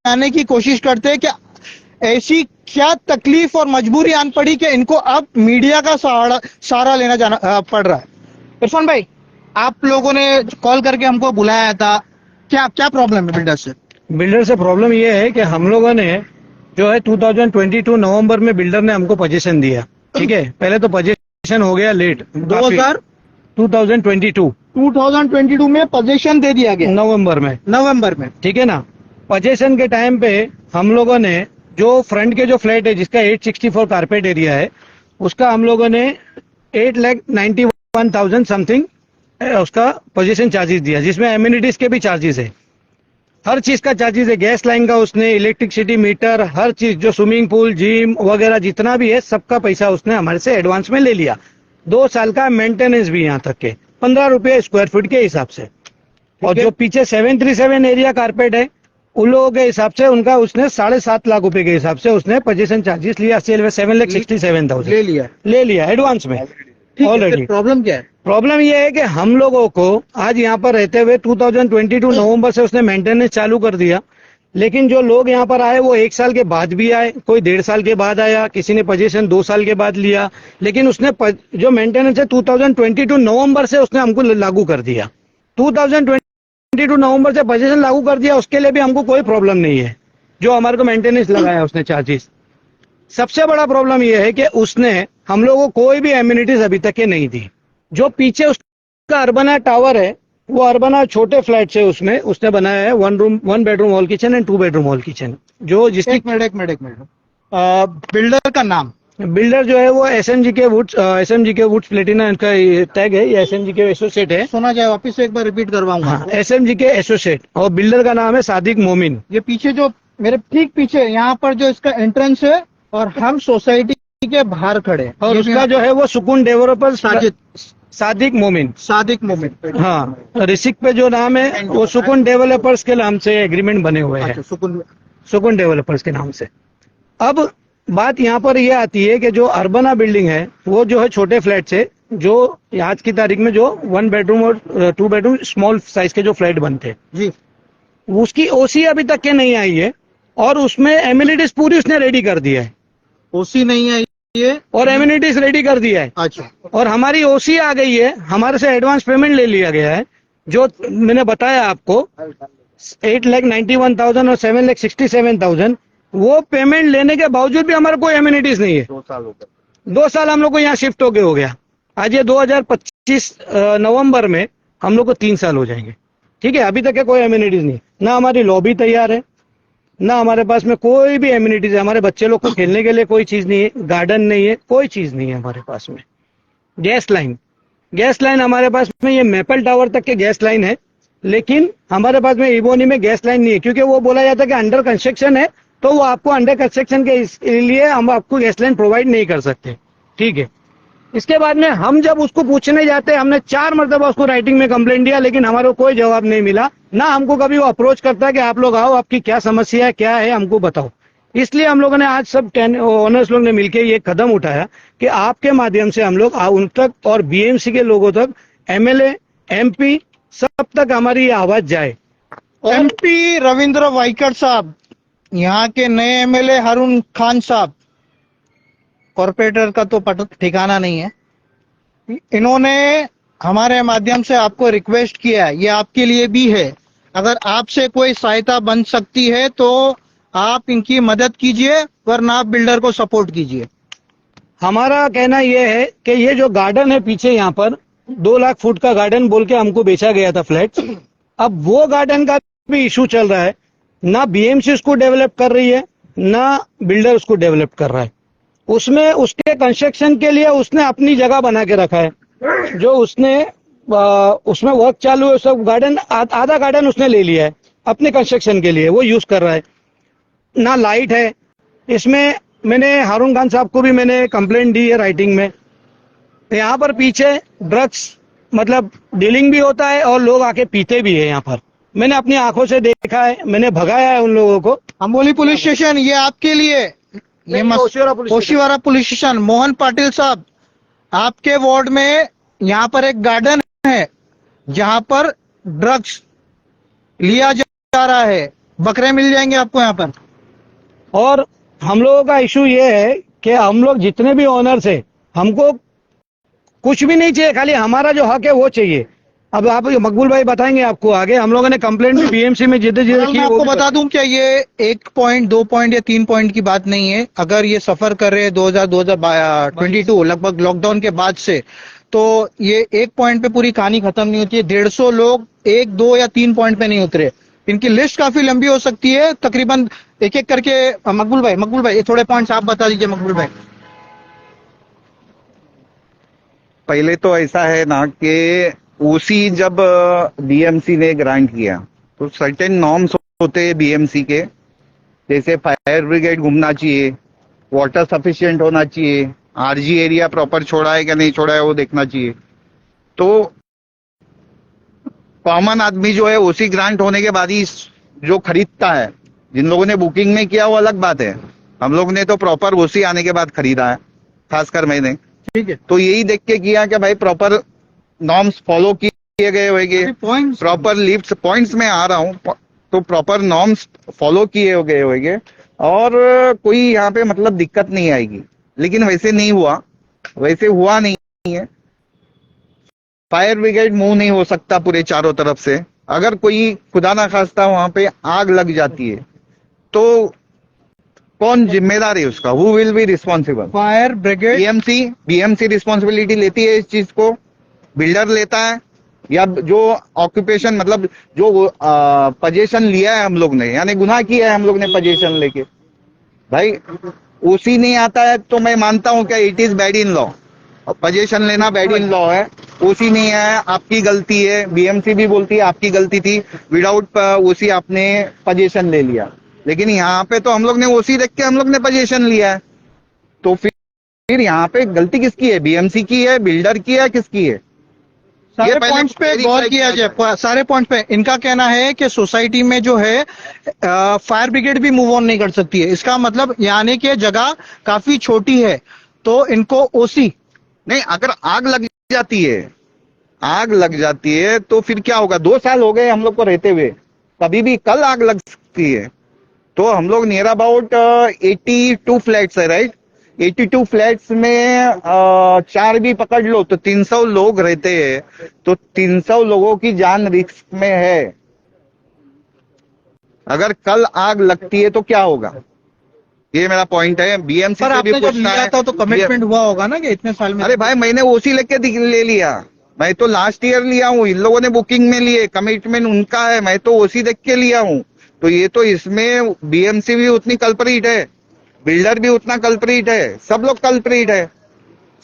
बनाने की कोशिश करते हैं कि ऐसी क्या तकलीफ और मजबूरी आन पड़ी कि इनको अब मीडिया का सहारा लेना पड़ रहा है। इरफान भाई, आप लोगों ने कॉल करके हमको बुलाया था, क्या क्या प्रॉब्लम है बिल्डर से? बिल्डर से प्रॉब्लम ये है कि हम लोगों ने जो है 2022 नवंबर में बिल्डर ने हमको पोजीशन दिया। ठीक है, पहले तो पोजीशन हो गया लेट 2022 में पोजीशन दे दिया गया नवंबर में। ठीक है ना, पोजीशन के टाइम पे हम लोगों ने जो फ्रंट के जो फ्लैट है जिसका 864 कारपेट एरिया है उसका हम लोगों ने 8,91,000 समथिंग उसका पोजीशन चार्जेस दिया, जिसमें एम्यूनिटीज के भी चार्जेस है, हर चीज का चार्जेस है, गैस लाइन का उसने, इलेक्ट्रिसिटी मीटर, हर चीज जो स्विमिंग पूल जिम वगैरह जितना भी है सबका पैसा उसने हमारे से एडवांस में ले लिया। 2 साल का मेंटेनेंस भी यहाँ तक के 15 रुपए स्क्वायर फीट के हिसाब से। और जो पीछे 737 एरिया कारपेट है उन लोगों के हिसाब से उनका उसने 7.5 लाख रुपए के हिसाब से उसने पोजीशन चार्जेस लिया, 7,67,000 ले लिया एडवांस में ऑलरेडी। प्रॉब्लम क्या है? प्रॉब्लम यह है कि हम लोगों को आज यहाँ पर रहते हुए 2022 नवंबर से उसने मेंटेनेंस चालू कर दिया, लेकिन जो लोग यहाँ पर आए वो 1 साल के बाद भी आए, कोई 1.5 साल के बाद आया, किसी ने पोजीशन 2 साल के बाद लिया, लेकिन उसने जो मेंटेनेंस है 2022 नवंबर से उसने हमको लागू कर दिया। 2022 नवंबर से पोजीशन लागू कर दिया, उसके लिए भी हमको कोई प्रॉब्लम नहीं है, जो हमारे को मेंटेनेंस लगाया उसने चार्जेस। सबसे बड़ा प्रॉब्लम यह है कि उसने हम लोगों को कोई भी एम्यूनिटीज अभी तक के नहीं दी। जो पीछे उसका अर्बना टावर है वो अर्बना छोटे फ्लैट है, उसमें उसने बनाया है 1 bedroom hall kitchen and 2 bedroom hall kitchen. जो जिसकी एक मिनट बिल्डर का नाम? बिल्डर जो है वो एसएमजी के वुड्स प्लेटिना इनका टैग है, ये एसएमजी के एसोसिएट है। सुना जाए, वापिस से एक बार रिपीट करवाऊंगा। हाँ, एसएमजी के एसोसिएट, और बिल्डर का नाम है सादिक मोमिन। ये पीछे जो मेरे ठीक पीछे यहाँ पर जो इसका एंट्रेंस है और हम सोसाइटी के बाहर खड़े हैं, और उसका जो है वो सुकून डेवलपर सादिक मोमिन। हाँ, रिसिक पे जो नाम है वो सुकून डेवलपर्स के नाम से एग्रीमेंट बने हुए हैं। सुकून डेवलपर्स के नाम से। अब बात यहाँ पर ये आती है कि जो अर्बना बिल्डिंग है वो जो है छोटे फ्लैट से, जो आज की तारीख में जो 1 बेडरूम और 2 बेडरूम स्मॉल साइज के जो फ्लैट बनते हैं जी, उसकी ओसी अभी तक के नहीं आई है, और उसमें एम्यूनिटीज पूरी उसने रेडी कर दिया है। ओसी नहीं आई है और एम्यूनिटीज रेडी कर दिया है। अच्छा, और हमारी ओसी आ गई है, हमारे से एडवांस पेमेंट ले लिया गया है, जो मैंने बताया आपको 8,91,000 और 7,67,000। वो पेमेंट लेने के बावजूद भी हमारे कोई एम्यूनिटीज नहीं है। 2 साल हम लोग को यहाँ शिफ्ट हो गया। आज ये 2025 नवंबर में हम लोग को 3 साल हो जाएंगे। ठीक है, अभी तक के कोई एम्यूनिटीज नहीं, ना हमारी लॉबी तैयार है, ना हमारे पास में कोई भी एम्यूनिटीज है, हमारे बच्चे लोग को खेलने के लिए कोई चीज नहीं है, गार्डन नहीं है, कोई चीज नहीं है हमारे पास में। गैस लाइन हमारे पास में ये मेपल टावर तक के गैस लाइन है, लेकिन हमारे पास में इबोनी में गैस लाइन नहीं है, क्योंकि वो बोला जाता है कि अंडर कंस्ट्रक्शन है, तो वो आपको अंडर कंस्ट्रक्शन के लिए हम आपको गैस लाइन प्रोवाइड नहीं कर सकते। ठीक है, इसके बाद में हम जब उसको पूछने जाते हैं, हमने 4 मरतबा उसको राइटिंग में कंप्लेंट दिया, लेकिन हमारे को कोई जवाब नहीं मिला। ना हमको कभी वो अप्रोच करता है कि आप लोग आओ, आपकी क्या समस्या है, क्या है, हमको बताओ। इसलिए हम लोगों ने आज सब ओनर्स लोग ने मिलकर ये कदम उठाया कि आपके माध्यम से हम लोग उन तक और बीएमसी के लोगों तक, एमएलए, एमपी सब तक हमारी ये आवाज जाए। एमपी रविंद्र वाइकर साहब, यहाँ के नए एमएलए हारून खान साहब, कॉर्पोरेटर का तो ठिकाना नहीं है, इन्होंने हमारे माध्यम से आपको रिक्वेस्ट किया है, ये आपके लिए भी है। अगर आपसे कोई सहायता बन सकती है तो आप इनकी मदद कीजिए, वरना आप बिल्डर को सपोर्ट कीजिए। हमारा कहना यह है कि ये जो गार्डन है पीछे, यहाँ पर 2 लाख फुट का गार्डन बोल के हमको बेचा गया था फ्लैट। अब वो गार्डन का भी इशू चल रहा है, ना बीएमसी उसको डेवलप कर रही है, ना बिल्डर उसको डेवलप कर रहा है। उसमें उसके कंस्ट्रक्शन के लिए उसने अपनी जगह बना के रखा है, जो उसने उसमें वर्क चालू है, सब गार्डन आधा गार्डन उसने ले लिया है अपने कंस्ट्रक्शन के लिए, वो यूज कर रहा है। ना लाइट है इसमें। मैंने हारून खान साहब को भी मैंने कंप्लेंट दी है राइटिंग में। यहाँ पर पीछे ड्रग्स मतलब डीलिंग भी होता है और लोग आके पीते भी है यहाँ पर, मैंने अपनी आंखों से देखा है, मैंने भगाया है उन लोगों को। अंबोली पुलिस स्टेशन ये आपके लिए, ये ओशीवारा पुलिस स्टेशन। मोहन पाटिल साहब, आपके वार्ड में यहाँ पर एक गार्डन है जहाँ पर ड्रग्स लिया जा रहा है, बकरे मिल जाएंगे आपको यहाँ पर। और हम लोगों का इशू ये है कि हम लोग जितने भी ओनर्स है, हमको कुछ भी नहीं चाहिए, खाली हमारा जो हक है वो चाहिए। अब आप मकबूल भाई बताएंगे आपको आगे, हम लोगों ने कंप्लेंट भी बीएमसी में जितने जितने मैं की आपको बता दूं क्या, ये 1 पॉइंट 2 पॉइंट या 3 पॉइंट की बात नहीं है। अगर ये सफर कर रहे 2022 लगभग लॉकडाउन के बाद से, तो ये 1 पॉइंट पे पूरी कहानी खत्म नहीं होती है। 150 लोग 1, 2 या 3 पॉइंट पे नहीं उतरे। इनकी लिस्ट काफी लंबी हो सकती है, तकरीबन एक एक करके। मकबूल भाई ये थोड़े पॉइंट्स आप बता दीजिए मकबूल भाई। पहले तो ऐसा है ना कि ओसी जब बीएमसी ने ग्रांट किया तो सर्टेन नॉर्म्स होते हैं बीएमसी के, जैसे फायर ब्रिगेड घूमना चाहिए, वाटर सफिशिएंट होना चाहिए, आरजी एरिया प्रॉपर छोड़ा है क्या नहीं छोड़ा है वो देखना चाहिए। तो कॉमन आदमी जो है ओसी ग्रांट होने के बाद ही जो खरीदता है, जिन लोगों ने बुकिंग में किया वो अलग बात है, हम लोग ने तो प्रॉपर ओसी आने के बाद खरीदा है, खासकर मैंने। ठीक है, तो यही देख के किया कि भाई प्रॉपर नॉर्म्स फॉलो किए गए होंगे, पॉइंट्स प्रॉपर लिफ्ट पॉइंट्स में आ रहा हूँ, तो प्रॉपर नॉर्म्स फॉलो किए गए होंगे और कोई यहाँ पे मतलब दिक्कत नहीं आएगी। लेकिन वैसे नहीं हुआ, वैसे हुआ नहीं है। फायर ब्रिगेड मूव नहीं हो सकता पूरे चारों तरफ से। अगर कोई खुदा ना खास्ता वहां पे आग लग जाती है तो कौन जिम्मेदार है उसका? Who will be responsible? Fire brigade BMC responsibility लेती है इस चीज को, बिल्डर लेता है, या जो ऑक्यूपेशन मतलब जो पोजीशन लिया है हम लोग ने, यानी गुनाह किया है हम लोग ने पोजीशन लेके। भाई ओसी नहीं आता है तो मैं मानता हूं क्या it is bad in law, position लेना बैड इन लॉ है। ओसी नहीं है आपकी गलती है, बीएमसी भी बोलती है आपकी गलती थी, विदाउट ओसी आपने पोजीशन ले लिया। लेकिन यहाँ पे तो हम लोग ने ओसी देख के हम लोग ने पोजीशन लिया है, तो फिर यहाँ पे गलती किसकी है? बीएमसी की है, बिल्डर की है, किसकी है? सारे पॉइंट्स पे गौर किया जाए, सारे पॉइंट पे। इनका कहना है कि सोसाइटी में जो है फायर ब्रिगेड भी मूव ऑन नहीं कर सकती है। इसका मतलब यानी कि जगह काफी छोटी है, तो इनको ओसी नहीं, अगर आग लग जाती है, आग लग जाती है तो फिर क्या होगा? 2 साल हो गए हम लोग को रहते हुए, कभी भी कल आग लग सकती है। तो हम लोग नियर अबाउट 82 फ्लैट्स है, राइट? 82 फ्लैट्स में 4 भी पकड़ लो तो 300 लोग रहते हैं, तो 300 लोगों की जान रिस्क में है। अगर कल आग लगती है तो क्या होगा? ये मेरा पॉइंट है। बीएमसी पर से भी आपने जब पूछना लिया है था तो कमिटमेंट हुआ होगा ना कि इतने साल में। अरे भाई मैंने ओसी लेके ले लिया, मैं तो लास्ट ईयर लिया हूँ, इन लोगों ने बुकिंग में लिए, कमिटमेंट उनका है, मैं तो ओसी देख के लिया हूँ। तो ये तो इसमें बीएमसी भी उतनी कल्परिट है, बिल्डर भी उतना कल्परिट है, सब लोग कल्परिट है।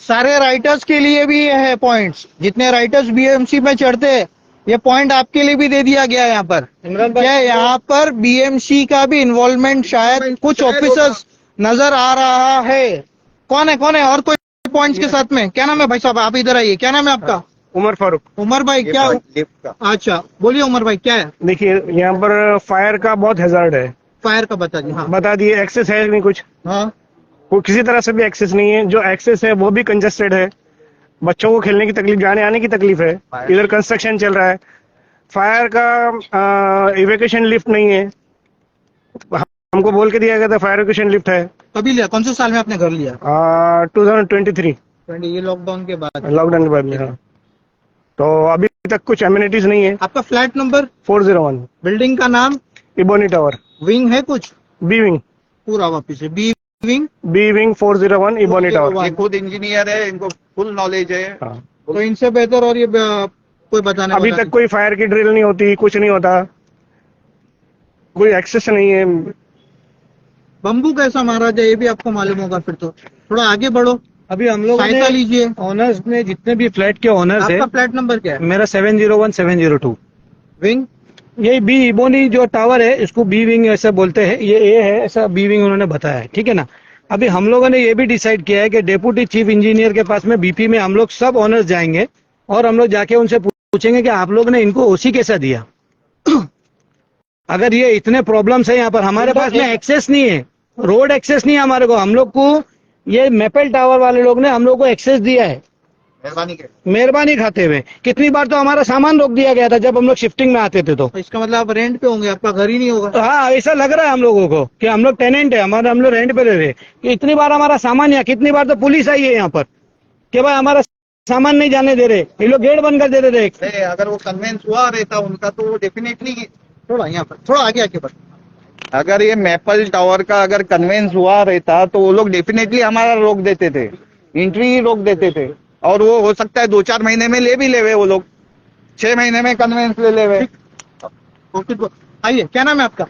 सारे राइटर्स के लिए भी ये है पॉइंट्स, जितने राइटर्स बीएमसी में चढ़ते हैं, ये पॉइंट आपके लिए भी दे दिया गया है यहाँ पर। क्या यहाँ पर बीएमसी का भी इन्वॉल्वमेंट शायद कुछ ऑफिसर्स नजर आ रहा है? कौन है और कोई पॉइंट्स के साथ में? क्या नाम है भाई साहब, आप इधर आइए, क्या नाम है आपका? उमर फारूक। उमर भाई क्या? लिफ्ट का अच्छा बोलिए उमर भाई, क्या है? देखिए, यहाँ पर फायर का बहुत हैजार्ड है। फायर का बता दीजिए। हाँ बता दिए, एक्सेस है नहीं कुछ, हाँ, वो किसी तरह से भी एक्सेस नहीं है। जो एक्सेस है वो भी कंजेस्टेड है, बच्चों को खेलने की तकलीफ, जाने आने की तकलीफ है। इधर कंस्ट्रक्शन चल रहा है, फायर का इवैक्यूएशन लिफ्ट नहीं है। हमको बोल के दिया गया था फायर इवैक्यूएशन लिफ्ट है। कभी लिया? कौन से साल में आपने घर लिया? 2023 ये लॉकडाउन के बाद। लॉकडाउन के बाद में। हाँ, तो अभी तक कुछ एमिनिटीज नहीं है। आपका फ्लैट नंबर? 401, बिल्डिंग का नाम? इबोनी टावर, विंग है कुछ? बी विंग, पूरा वापिस है बी विंग। 401 ebony tower. ये खुद इंजीनियर है, इनको फुल नॉलेज है। हाँ। तो इनसे बेहतर और ये कोई बताने अभी तक कोई फायर की ड्रिल नहीं होती, कुछ नहीं होता, कोई एक्सेस नहीं है। बम्बू कैसा मारा जाए ये भी आपको मालूम होगा, फिर तो थोड़ा आगे बढ़ो, अभी हम लोग सहायता लीजिए। ऑनर्स ने, जितने भी फ्लैट के ऑनर्स है, आपका फ्लैट नंबर क्या है? मेरा 701 702 विंग। यही बी इबोनी जो टावर है, इसको बी विंग ऐसा बोलते हैं, ये ए है, ऐसा बी विंग उन्होंने बताया है, ठीक है ना। अभी हम लोगों ने ये भी डिसाइड किया है कि डेप्यूटी चीफ इंजीनियर के पास में बीपी में हम लोग सब ऑनर्स जाएंगे और हम लोग जाके उनसे पूछेंगे कि आप लोग ने इनको ओसी कैसा दिया। अगर ये इतने प्रॉब्लम्स है यहाँ पर, हमारे पास में एक्सेस नहीं है, रोड एक्सेस नहीं है हमारे को, हम लोग को ये मेपल टावर वाले लोग ने हम लोग को एक्सेस दिया है, मेहरबानी खाते हुए। कितनी बार तो हमारा सामान रोक दिया गया था जब हम लोग शिफ्टिंग में आते थे तो। इसका मतलब आप रेंट पे होंगे, आपका घर ही नहीं होगा। हाँ, ऐसा लग रहा है हम लोगों को कि हम लोग टेनेंट है, हम लोग रेंट पे रह रहे हैं। कि इतनी बार हमारा सामान यहाँ, कितनी बार तो पुलिस आई है यहाँ पर कि भाई हमारा सामान नहीं जाने दे रहे, ये लोग गेट बंद कर दे रहे थे। अगर वो कन्वेंस हुआ रहता उनका तो डेफिनेटली, थोड़ा यहाँ पर, थोड़ा आगे बढ़। अगर ये मैपल टावर का अगर कन्वेंस हुआ रहता तो वो लोग डेफिनेटली हमारा रोक देते थे, एंट्री ही रोक देते थे। और वो हो सकता है 2-4 महीने में ले भी लेवे, वो लोग 6 महीने में कन्वेंस ले लेवे। ओके, आइए, क्या नाम है आपका?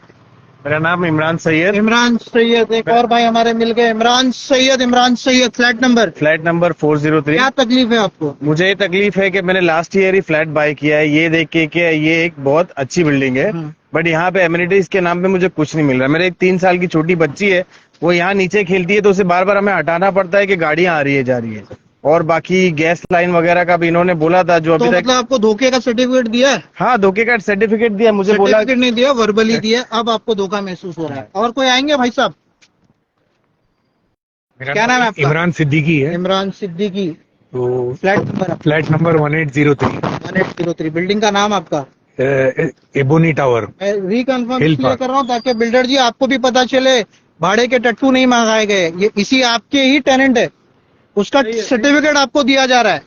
मेरा नाम इमरान सैयद, इमरान सैयद। एक और भाई हमारे मिल गए, Imran Syed, flat number. Flat number 403। क्या तकलीफ है आपको? मुझे ये तकलीफ है कि मैंने लास्ट ईयर ही फ्लैट बाय किया है, ये देख के कि ये एक बहुत अच्छी बिल्डिंग है, बट यहाँ पे एमिनिटीज के नाम पे मुझे कुछ नहीं मिल रहा। मेरे एक 3 साल की छोटी बच्ची है, वो यहाँ नीचे खेलती है तो उसे बार बार हमें हटाना पड़ता है कि गाड़ियां आ रही है जा रही है। और बाकी गैस लाइन वगैरह का भी इन्होंने बोला था जो तो अभी तक। मतलब आपको धोखे का सर्टिफिकेट दिया है? हाँ, धोखे का सर्टिफिकेट दिया, मुझे बोला। सर्टिफिकेट नहीं दिया, वर्बली दिया, अब आपको धोखा महसूस हो रहा है। और कोई आएंगे भाई साहब? क्या नाम है आपका? इमरान सिद्दीकी है। इमरान सिद्दीकी। तो फ्लैट नंबर 1803 1803। बिल्डिंग का नाम आपका? Ebony tower. मैं रिकन्फर्म हिल इसलिए पार्क। कर रहा हूँ ताकि बिल्डर जी आपको भी पता चले, भाड़े के टट्टू नहीं मंगाए गए, ये इसी आपके ही टेनेंट है, उसका सर्टिफिकेट आपको दिया जा रहा है।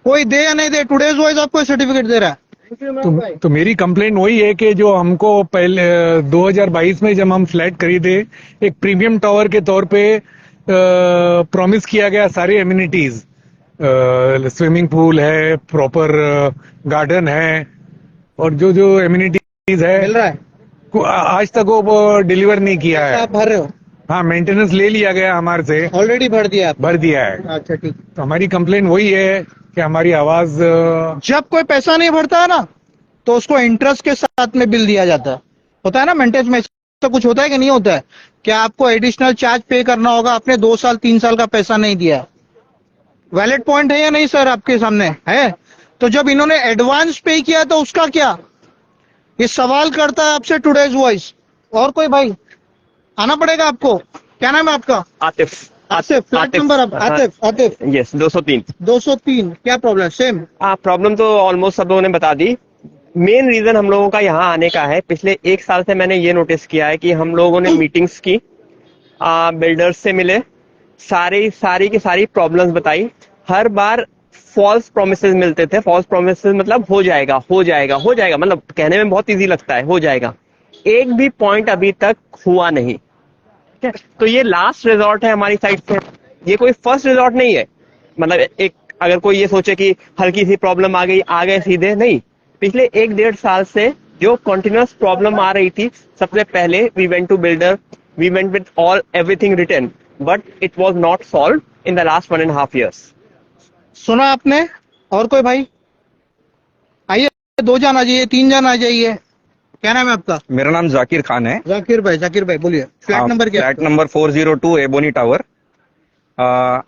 कोई दे या नहीं दे, टुडेज वाइज आपको सर्टिफिकेट दे रहा है। तो मेरी कंप्लेंट वही है कि जो हमको पहले 2022 में जब हम फ्लैट खरीदे, एक प्रीमियम टावर के तौर पे प्रॉमिस किया गया सारे एमिनिटीज, स्विमिंग पूल है, प्रॉपर गार्डन है, और जो जो एमिनिटीज है मिल रहा है? आज तक वो डिलीवर नहीं किया है। आप भर रहे हो? हाँ, मेंटेनेंस ले लिया गया हमारे से, ऑलरेडी भर दिया आप? भर दिया है। अच्छा, ठीक। तो हमारी कंप्लेंट वही है कि हमारी आवाज जब कोई पैसा नहीं भरता है ना, तो उसको इंटरेस्ट के साथ में बिल दिया जाता है। होता है ना मेंटेनेंस में, तो कुछ होता है कि नहीं होता है? क्या आपको एडिशनल चार्ज पे करना होगा? आपने 2 साल 3 साल का पैसा नहीं दिया। वैलिड पॉइंट है या नहीं सर आपके सामने है? तो जब इन्होंने एडवांस पे किया तो उसका क्या? ये सवाल करता है आपसे टुडेज वॉइस। और कोई भाई आना पड़ेगा आपको। क्या नाम है आपका? Atif. Atif. Flat number Atif. Yes, 203। 203। क्या प्रॉब्लम? सेम प्रॉब्लम तो ऑलमोस्ट सब लोगों ने बता दी। मेन रीजन हम लोगों का यहाँ आने का है, पिछले 1 साल से मैंने ये नोटिस किया है कि हम लोगों ने मीटिंग्स की, बिल्डर्स से मिले, सारी की सारी प्रॉब्लम्स बताई। हर बार फॉल्स प्रोमिसेस मिलते थे। फॉल्स प्रोमिसेस मतलब हो जाएगा, मतलब कहने में बहुत इजी लगता है, हो जाएगा। एक भी पॉइंट अभी तक हुआ नहीं। ठीक है, तो ये लास्ट रिजॉर्ट है हमारी साइड से, ये कोई फर्स्ट रिजॉर्ट नहीं है। मतलब एक अगर कोई ये सोचे कि हल्की सी प्रॉब्लम आ गए सीधे, नहीं। पिछले 1-1.5 साल से जो कंटिन्यूअस प्रॉब्लम आ रही थी, सबसे पहले we went to builder, we went with everything written, but it was not solved in the last 1.5 years। सुना आपने? और कोई भाई? आइए, 2 जन आ जाइए, 3 जन आ जाइए। क्या नाम है आपका? मेरा नाम जाकिर खान है। जाकिर भाई बोलिए। फ्लैट नंबर क्या? Flat number 402 ebony tower.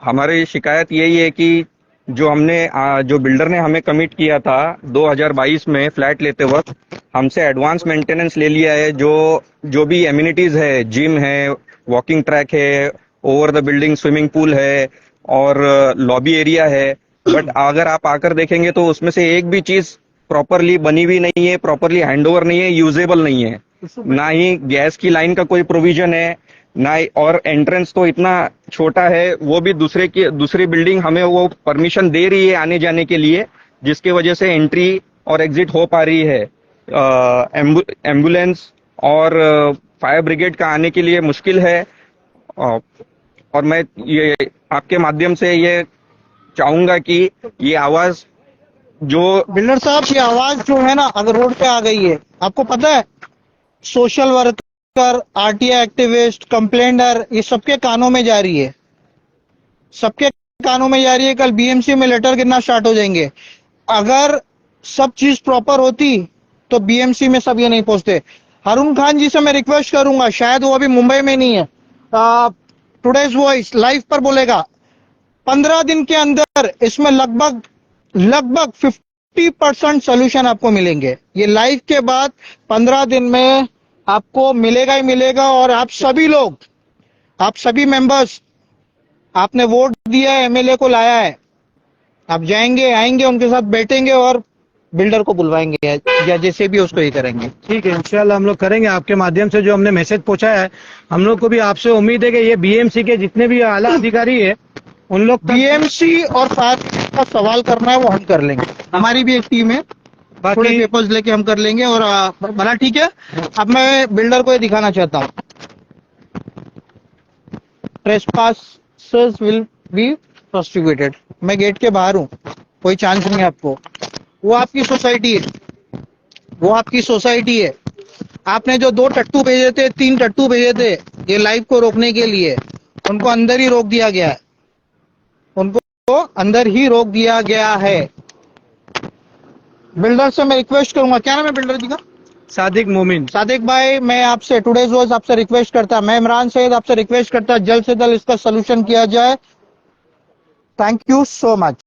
हमारी शिकायत यही है कि जो हमने जो बिल्डर ने हमें कमिट किया था 2022 में फ्लैट लेते वक्त, हमसे एडवांस मेंटेनेंस ले लिया है। जो भी एमिनिटीज है, जिम है, वॉकिंग ट्रैक है, over the building swimming pool है और लॉबी एरिया है, बट अगर आप आकर देखेंगे तो उसमें से एक भी चीज प्रॉपरली बनी हुई नहीं है, प्रॉपरली हैंडओवर नहीं है, यूजेबल नहीं है। ना ही गैस की लाइन का कोई प्रोविजन है, ना ही, और एंट्रेंस तो इतना छोटा है, वो भी दूसरी बिल्डिंग हमें वो परमिशन दे रही है आने जाने के लिए, जिसके वजह से एंट्री और एग्जिट हो पा रही है। एम्बुलेंस और फायर ब्रिगेड का आने के लिए मुश्किल है। और मैं ये आपके माध्यम से ये चाहूंगा कि ये आवाज जो बिल्डर साहब, ये आवाज जो है ना, अगर रोड पे आ गई है, आपको पता है सोशल वर्कर, आरटीआई एक्टिविस्ट, कंप्लेंटर, ये सबके कानों में जा रही है, सबके कानों में जा रही है। कल बीएमसी में लेटर गिरना स्टार्ट हो जाएंगे। अगर सब चीज प्रॉपर होती तो बीएमसी में सब ये नहीं पहुंचते। हारून खान जी से मैं रिक्वेस्ट करूंगा, शायद वो अभी मुंबई में नहीं है, टुडेज वॉइस लाइव पर बोलेगा, 15 दिन के अंदर इसमें लगभग 50% सोल्यूशन आपको मिलेंगे। ये लाइव के बाद 15 दिन में आपको मिलेगा ही मिलेगा। और आप सभी लोग, आप सभी मेंबर्स, आपने वोट दिया है, एमएलए को लाया है, आप जाएंगे आएंगे उनके साथ बैठेंगे और बिल्डर को बुलवाएंगे या जैसे भी उसको ये करेंगे। ठीक है, इंशाल्लाह हम लोग करेंगे। आपके माध्यम से जो हमने मैसेज पहुंचाया है, हम लोग को भी आपसे उम्मीद है कि ये बीएमसी के जितने भी आला अधिकारी है उन लोग तक बीएमसी और फायर का सवाल करना है वो हम कर लेंगे, हमारी भी एक टीम है, थोड़े बाकी पेपर्स लेके हम कर लेंगे। और भला ठीक है, अब मैं बिल्डर को ये दिखाना चाहता हूँ, ट्रेसपासर्स विल बी प्रोसिक्यूटेड। मैं गेट के बाहर हूँ, कोई चांस नहीं है आपको। वो आपकी सोसाइटी है, वो आपकी सोसाइटी है। आपने जो 2 टट्टू भेजे थे, 3 टट्टू भेजे थे ये लाइव को रोकने के लिए, उनको अंदर ही रोक दिया गया है, उनको अंदर ही रोक दिया गया है। बिल्डर से मैं रिक्वेस्ट करूंगा, क्या नाम है बिल्डर जी का? सादिक मोमिन। सादिक भाई, मैं आपसे टुडेज वॉइस आपसे रिक्वेस्ट करता, मैं इमरान सैयद आपसे रिक्वेस्ट करता, जल्द से जल्द इसका सोल्यूशन किया जाए। Thank you so much.